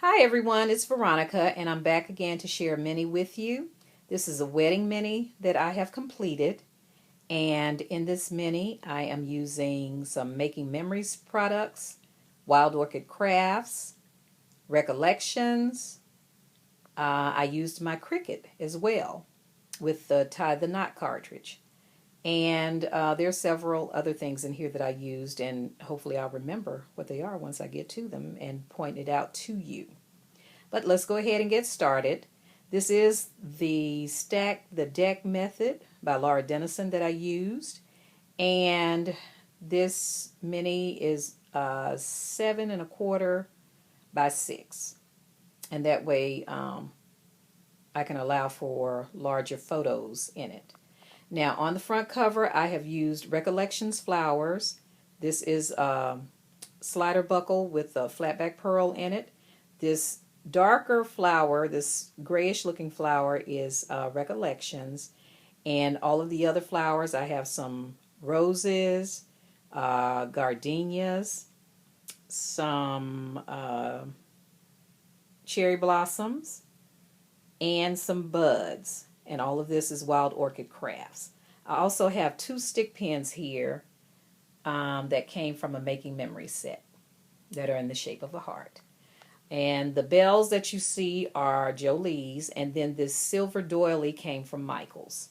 Hi everyone, it's Veronica and I'm back again to share a mini with you. This is a wedding mini that I have completed, and in this mini I am using some Making Memories products, Wild Orchid Crafts, Recollections. I used my Cricut as well with the Tie the Knot cartridge. And there's several other things in here that I used, and hopefully I'll remember what they are once I get to them and point it out to you. But let's go ahead and get started. This is the Stack the Deck method by Laura Dennison that I used. And this mini is 7¼ by 6. And that way I can allow for larger photos in it. Now on the front cover I have used Recollections flowers. This is a slider buckle with a flatback pearl in it. This darker flower, this grayish looking flower, is Recollections, and all of the other flowers, I have some roses, gardenias, some cherry blossoms, and some buds, and all of this is Wild Orchid Crafts. I also have 2 stick pins here that came from a Making Memories set that are in the shape of a heart. And the bells that you see are Jolie's, and then this silver doily came from Michael's.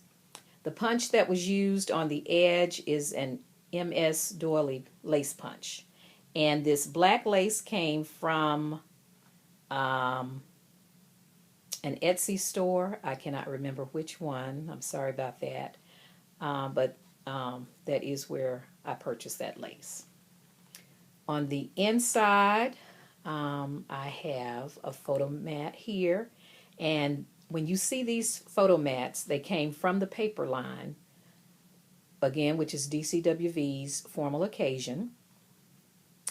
The punch that was used on the edge is an MS Doily lace punch. And this black lace came from an Etsy store. I cannot remember which one. I'm sorry about that. But that is where I purchased that lace. On the inside, I have a photo mat here, and when you see these photo mats, they came from the paper line, again, which is DCWV's Formal Occasion,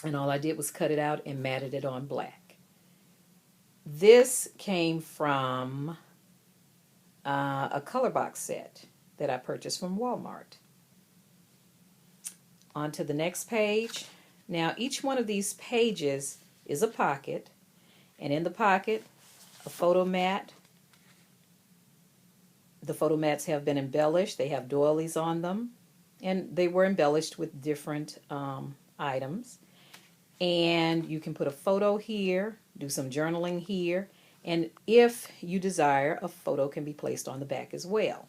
and all I did was cut it out and matted it on black. This came from a color box set that I purchased from Walmart. On to the next page. Now each one of these pages is a pocket, and in the pocket a photo mat. The photo mats have been embellished. They have doilies on them, and they were embellished with different items. And you can put a photo here, do some journaling here, and if you desire, a photo can be placed on the back as well.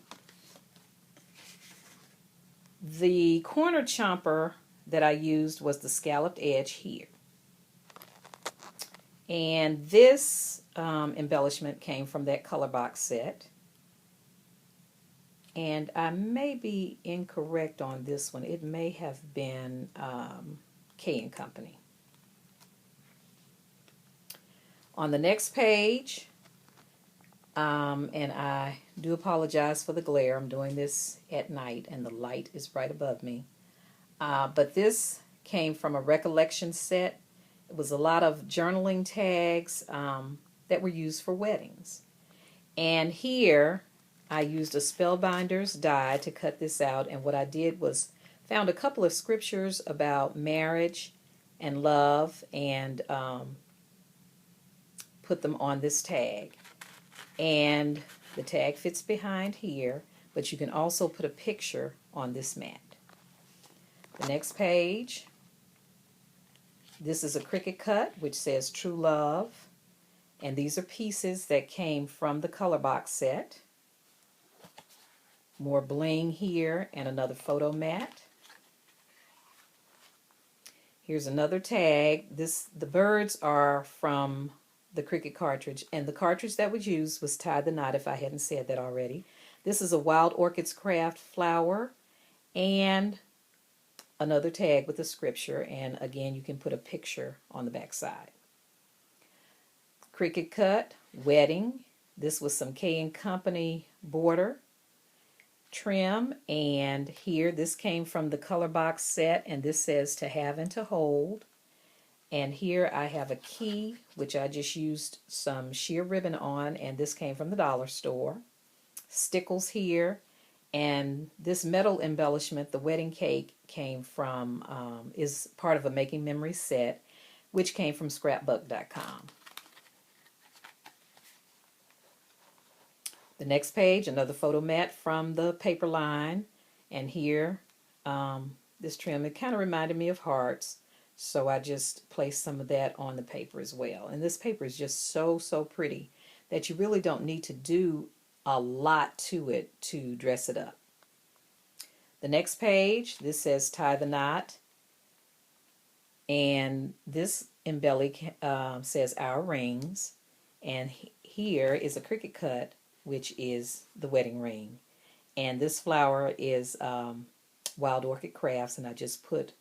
The corner chomper that I used was the scalloped edge here. And this embellishment came from that color box set. And I may be incorrect on this one. It may have been K & Company. On the next page, and I do apologize for the glare. I'm doing this at night and the light is right above me. But this came from a recollection set. It was a lot of journaling tags that were used for weddings. And here I used a Spellbinders die to cut this out, and what I did was found a couple of scriptures about marriage and love and put them on this tag. And the tag fits behind here, but you can also put a picture on this mat. The next page, this is a Cricut cut which says True Love, and these are pieces that came from the color box set. More bling here and another photo mat. Here's another tag. The birds are from the Cricut cartridge, and the cartridge that was used was Tie the Knot, if I hadn't said that already. This is a Wild Orchids Craft flower, and another tag with a scripture, and again you can put a picture on the back side. Cricut cut, wedding. This was some K & Company border trim, and here this came from the color box set, and this says to have and to hold. And here I have a key which I just used some sheer ribbon on, and this came from the dollar store. Stickles here, and this metal embellishment, the wedding cake, came from is part of a Making Memories set, which came from scrapbook.com. The next page, another photo mat from the paper line. And here, this trim, it kind of reminded me of hearts. So I just placed some of that on the paper as well. And this paper is just so, so pretty that you really don't need to do a lot to it to dress it up. The next page, this says tie the knot. And this embelly says our rings. And here is a Cricut cut, which is the wedding ring. And this flower is Wild Orchid Crafts, and I just put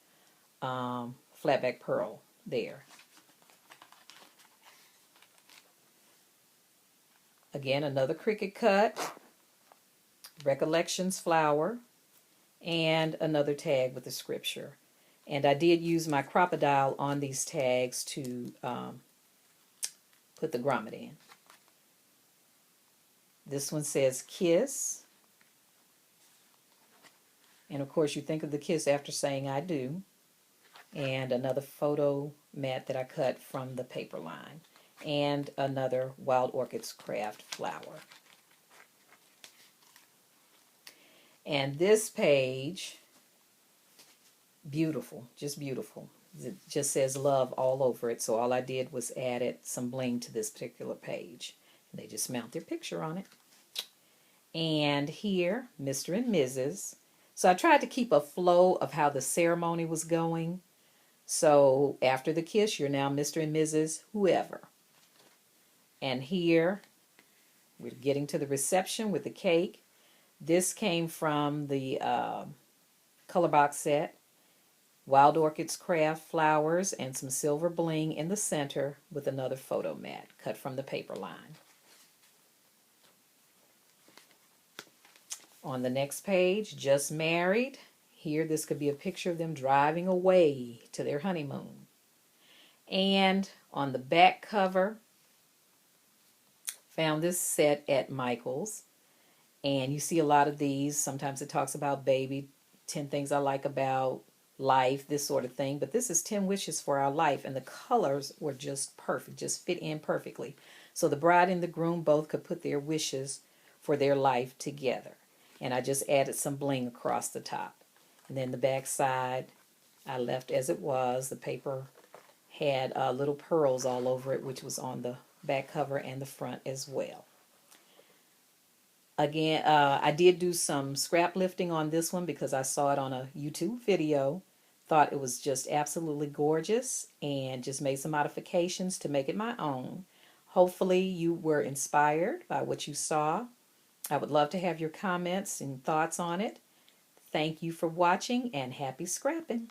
flatback pearl there. Again, another Cricut cut, Recollections flower, and another tag with the scripture. And I did use my crocodile on these tags to put the grommet in. This one says kiss. And of course you think of the kiss after saying I do. And another photo mat that I cut from the paper line. And another Wild Orchids Craft flower. And this page, beautiful, just beautiful. It just says love all over it. So all I did was added some bling to this particular page. They just mount their picture on it. And here, Mr. and Mrs. So I tried to keep a flow of how the ceremony was going. So after the kiss, you're now Mr. and Mrs. whoever. And here, we're getting to the reception with the cake. This came from the color box set. Wild Orchids Craft flowers and some silver bling in the center with another photo mat cut from the paper line. On the next page, just married. Here, this could be a picture of them driving away to their honeymoon. And on the back cover, found this set at Michael's. And you see a lot of these. Sometimes it talks about baby, 10 things I like about life, this sort of thing. But this is 10 wishes for our life. And the colors were just perfect, just fit in perfectly. So the bride and the groom both could put their wishes for their life together. And I just added some bling across the top. And then the back side, I left as it was. The paper had little pearls all over it, which was on the back cover and the front as well. Again, I did do some scrap lifting on this one because I saw it on a YouTube video. Thought it was just absolutely gorgeous and just made some modifications to make it my own. Hopefully you were inspired by what you saw. I would love to have your comments and thoughts on it. Thank you for watching and happy scrapping.